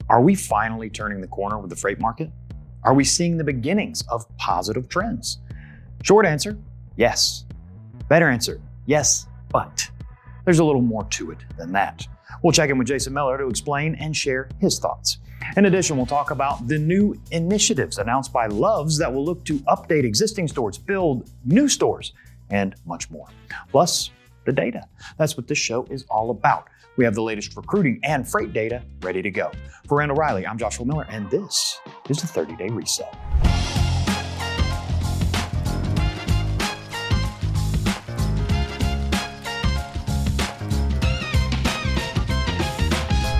Are we finally turning the corner with the freight market? Are we seeing the beginnings of positive trends? Short answer, yes. Better answer, yes, but there's a little more to it than that. We'll check in with Jason Miller to explain and share his thoughts. In addition, we'll talk about the new initiatives announced by Love's that will look to update existing stores, build new stores, and much more. Plus, the data. That's what this show is all about. We have the latest recruiting and freight data ready to go. For Randall Reilly, I'm Joshua Miller, and this is the 30-Day Reset.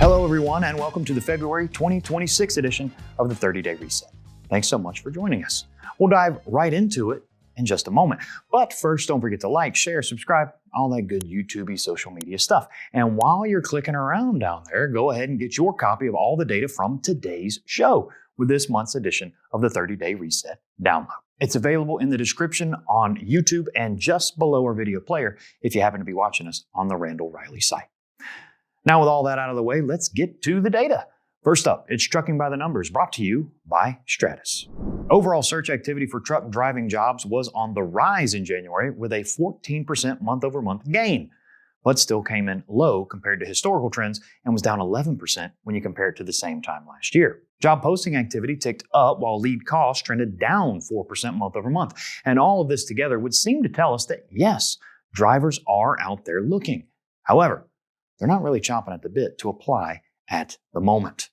Hello, everyone, and welcome to the February 2026 edition of the 30-Day Reset. Thanks so much for joining us. We'll dive right into it in just a moment. But first, don't forget to like, share, subscribe, all that good YouTube-y social media stuff. And while you're clicking around down there, go ahead and get your copy of all the data from today's show with this month's edition of the 30-Day Reset download. It's available in the description on YouTube and just below our video player if you happen to be watching us on the Randall Reilly site. Now, with all that out of the way, let's get to the data. First up, it's Trucking by the Numbers, brought to you by Stratas. Overall search activity for truck driving jobs was on the rise in January with a 14% month-over-month gain, but still came in low compared to historical trends and was down 11% when you compare it to the same time last year. Job posting activity ticked up while lead costs trended down 4% month-over-month. And all of this together would seem to tell us that, yes, drivers are out there looking. However, they're not really chomping at the bit to apply at the moment.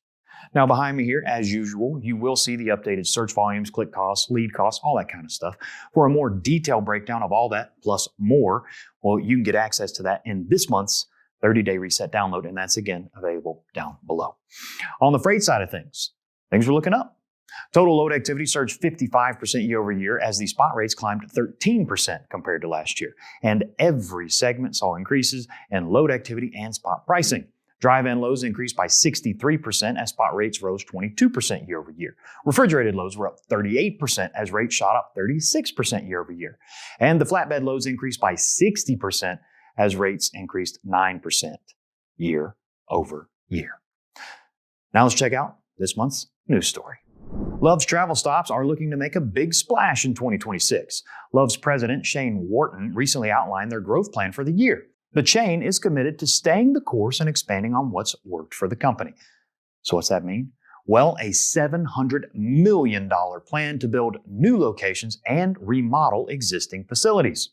Now, behind me here, as usual, you will see the updated search volumes, click costs, lead costs, all that kind of stuff. For a more detailed breakdown of all that, plus more, well, you can get access to that in this month's 30-Day Reset download, and that's, again, available down below. On the freight side of things are looking up. Total load activity surged 55% year over year as the spot rates climbed 13% compared to last year. And every segment saw increases in load activity and spot pricing. Drive-in loads increased by 63% as spot rates rose 22% year over year. Refrigerated loads were up 38% as rates shot up 36% year over year. And the flatbed loads increased by 60% as rates increased 9% year over year. Now let's check out this month's news story. Love's travel stops are looking to make a big splash in 2026. Love's president, Shane Wharton, recently outlined their growth plan for the year. The chain is committed to staying the course and expanding on what's worked for the company. So what's that mean? Well, a $700 million plan to build new locations and remodel existing facilities.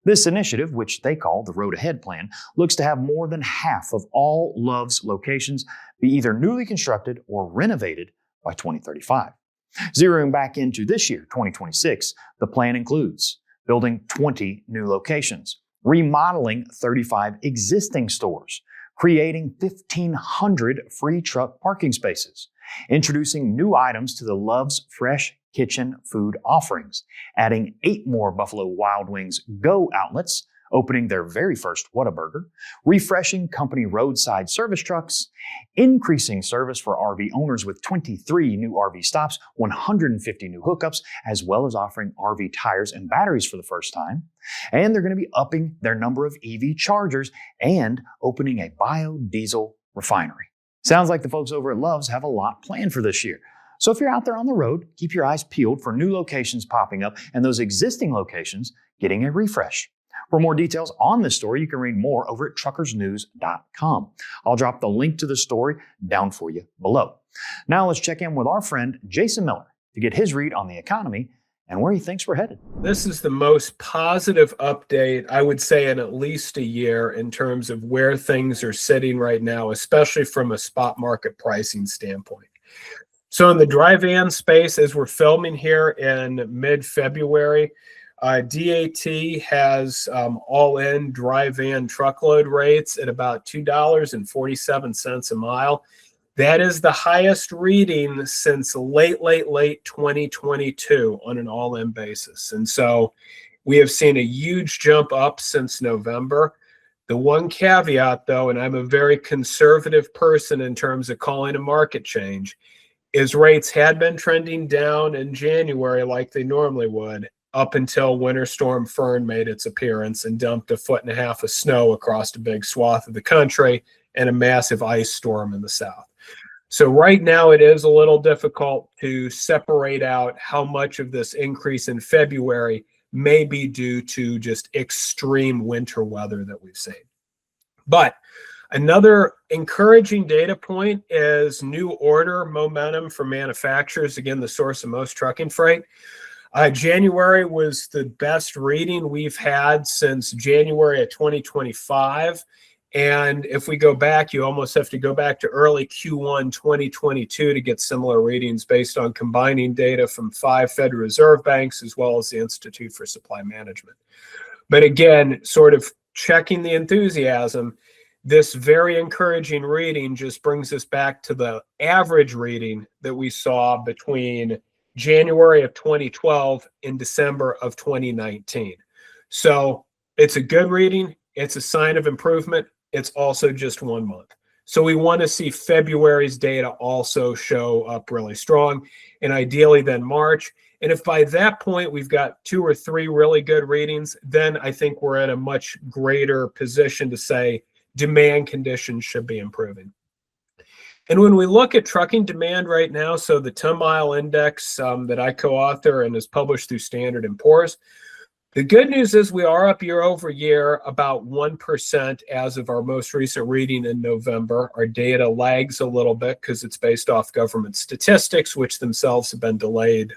This initiative, which they call the Road Ahead Plan, looks to have more than half of all Love's locations be either newly constructed or renovated by 2035. Zeroing back into this year, 2026, the plan includes building 20 new locations, remodeling 35 existing stores, creating 1,500 free truck parking spaces, introducing new items to the Love's Fresh Kitchen food offerings, adding 8 more Buffalo Wild Wings Go outlets, opening their very first Whataburger, refreshing company roadside service trucks, increasing service for RV owners with 23 new RV stops, 150 new hookups, as well as offering RV tires and batteries for the first time. And they're going to be upping their number of EV chargers and opening a biodiesel refinery. Sounds like the folks over at Love's have a lot planned for this year. So if you're out there on the road, keep your eyes peeled for new locations popping up and those existing locations getting a refresh. For more details on this story, you can read more over at truckersnews.com. I'll drop the link to the story down for you below. Now let's check in with our friend Jason Miller to get his read on the economy and where he thinks we're headed. This is the most positive update, I would say, in at least a year in terms of where things are sitting right now, especially from a spot market pricing standpoint. So in the dry van space, as we're filming here in mid-February, DAT has all-in dry van truckload rates at about $2.47 a mile. That is the highest reading since late 2022 on an all-in basis. And so we have seen a huge jump up since November. The one caveat, though, and I'm a very conservative person in terms of calling a market change, is rates had been trending down in January like they normally would, up until Winter Storm Fern made its appearance and dumped 1.5 feet of snow across a big swath of the country and a massive ice storm in the south. So right now it is a little difficult to separate out how much of this increase in February may be due to just extreme winter weather that we've seen. But another encouraging data point is new order momentum for manufacturers, again, the source of most trucking freight. January was the best reading we've had since January of 2025. And if we go back, you almost have to go back to early Q1 2022 to get similar readings based on combining data from 5 Federal Reserve banks as well as the Institute for Supply Management. But again, sort of checking the enthusiasm, this very encouraging reading just brings us back to the average reading that we saw between January of 2012 and December of 2019. So it's a good reading. It's a sign of improvement. It's also just 1 month. So we want to see February's data also show up really strong, and ideally then March. And if by that point we've got 2 or 3 really good readings, then I think we're in a much greater position to say demand conditions should be improving. And when we look at trucking demand right now, so the ton-mile index that I co-author and is published through Standard & Poor's, the good news is we are up year over year about 1% as of our most recent reading in November. Our data lags a little bit because it's based off government statistics, which themselves have been delayed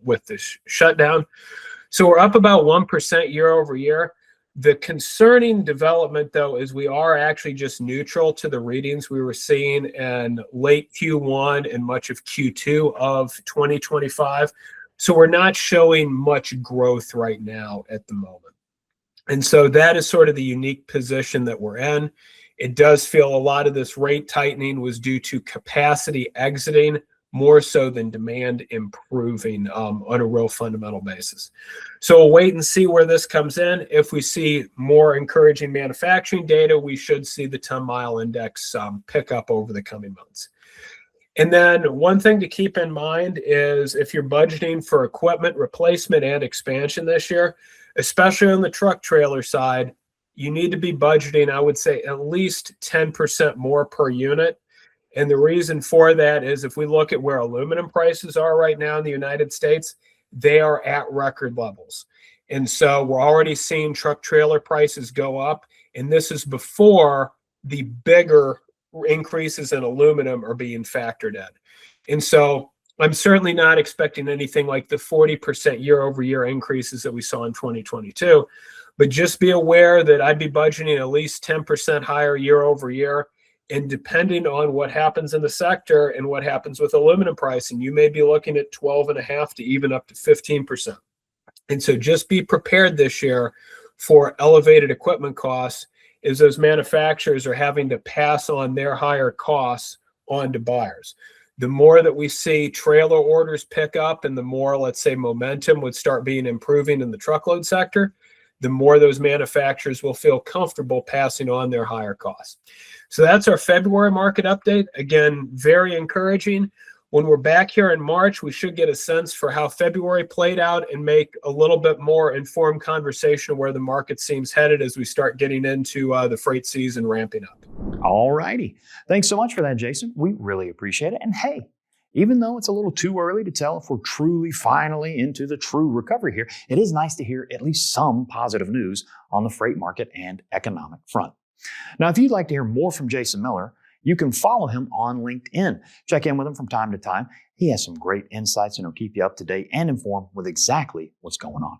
with this shutdown. So we're up about 1% year over year. The concerning development, though, is we are actually just neutral to the readings we were seeing in late Q1 and much of Q2 of 2025. So we're not showing much growth right now at the moment. And so that is sort of the unique position that we're in. It does feel a lot of this rate tightening was due to capacity exiting more so than demand improving on a real fundamental basis. So we'll wait and see where this comes in. If we see more encouraging manufacturing data, we should see the ton-mile index pick up over the coming months. And then one thing to keep in mind is if you're budgeting for equipment replacement and expansion this year, especially on the truck trailer side, you need to be budgeting, I would say, at least 10% more per unit. And the reason for that is if we look at where aluminum prices are right now in the United States, they are at record levels. And so we're already seeing truck trailer prices go up. And this is before the bigger increases in aluminum are being factored in. And so I'm certainly not expecting anything like the 40% year over year increases that we saw in 2022. But just be aware that I'd be budgeting at least 10% higher year over year. And depending on what happens in the sector and what happens with aluminum pricing, you may be looking at 12.5% to even up to 15%. And so just be prepared this year for elevated equipment costs as those manufacturers are having to pass on their higher costs on to buyers. The more that we see trailer orders pick up and the more, let's say, momentum would start being improving in the truckload sector, the more those manufacturers will feel comfortable passing on their higher costs. So that's our February market update. Again, very encouraging. When we're back here in March, we should get a sense for how February played out and make a little bit more informed conversation where the market seems headed as we start getting into the freight season ramping up. All righty. Thanks so much for that, Jason. We really appreciate it. And hey, even though it's a little too early to tell if we're truly finally into the true recovery here, it is nice to hear at least some positive news on the freight market and economic front. Now, if you'd like to hear more from Jason Miller, you can follow him on LinkedIn. Check in with him from time to time. He has some great insights and he'll keep you up to date and informed with exactly what's going on.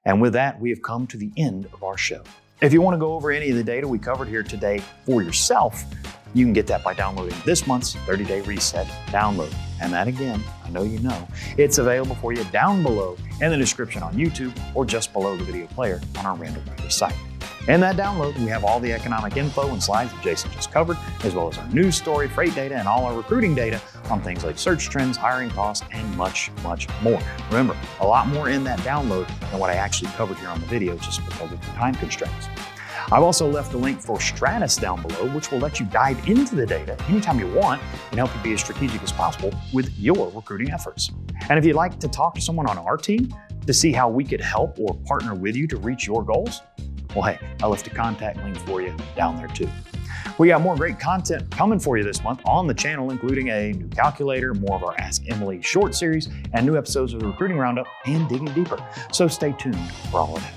And with that, we have come to the end of our show. If you want to go over any of the data we covered here today for yourself, you can get that by downloading this month's 30-day reset download. And that, again, I know you know, it's available for you down below in the description on YouTube or just below the video player on our Randall Reilly site. In that download, we have all the economic info and slides that Jason just covered, as well as our news story, freight data, and all our recruiting data on things like search trends, hiring costs, and much, much more. Remember, a lot more in that download than what I actually covered here on the video just because of the time constraints. I've also left a link for Stratas down below, which will let you dive into the data anytime you want and help you be as strategic as possible with your recruiting efforts. And if you'd like to talk to someone on our team to see how we could help or partner with you to reach your goals, well, hey, I left a contact link for you down there too. We got more great content coming for you this month on the channel, including a new calculator, more of our Ask Emily short series, and new episodes of the Recruiting Roundup and Digging Deeper. So stay tuned for all of that.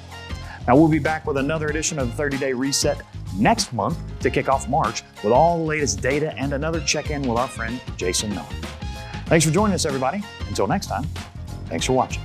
Now we'll be back with another edition of the 30-Day Reset next month to kick off March with all the latest data and another check-in with our friend Jason Miller. Thanks for joining us, everybody. Until next time, thanks for watching.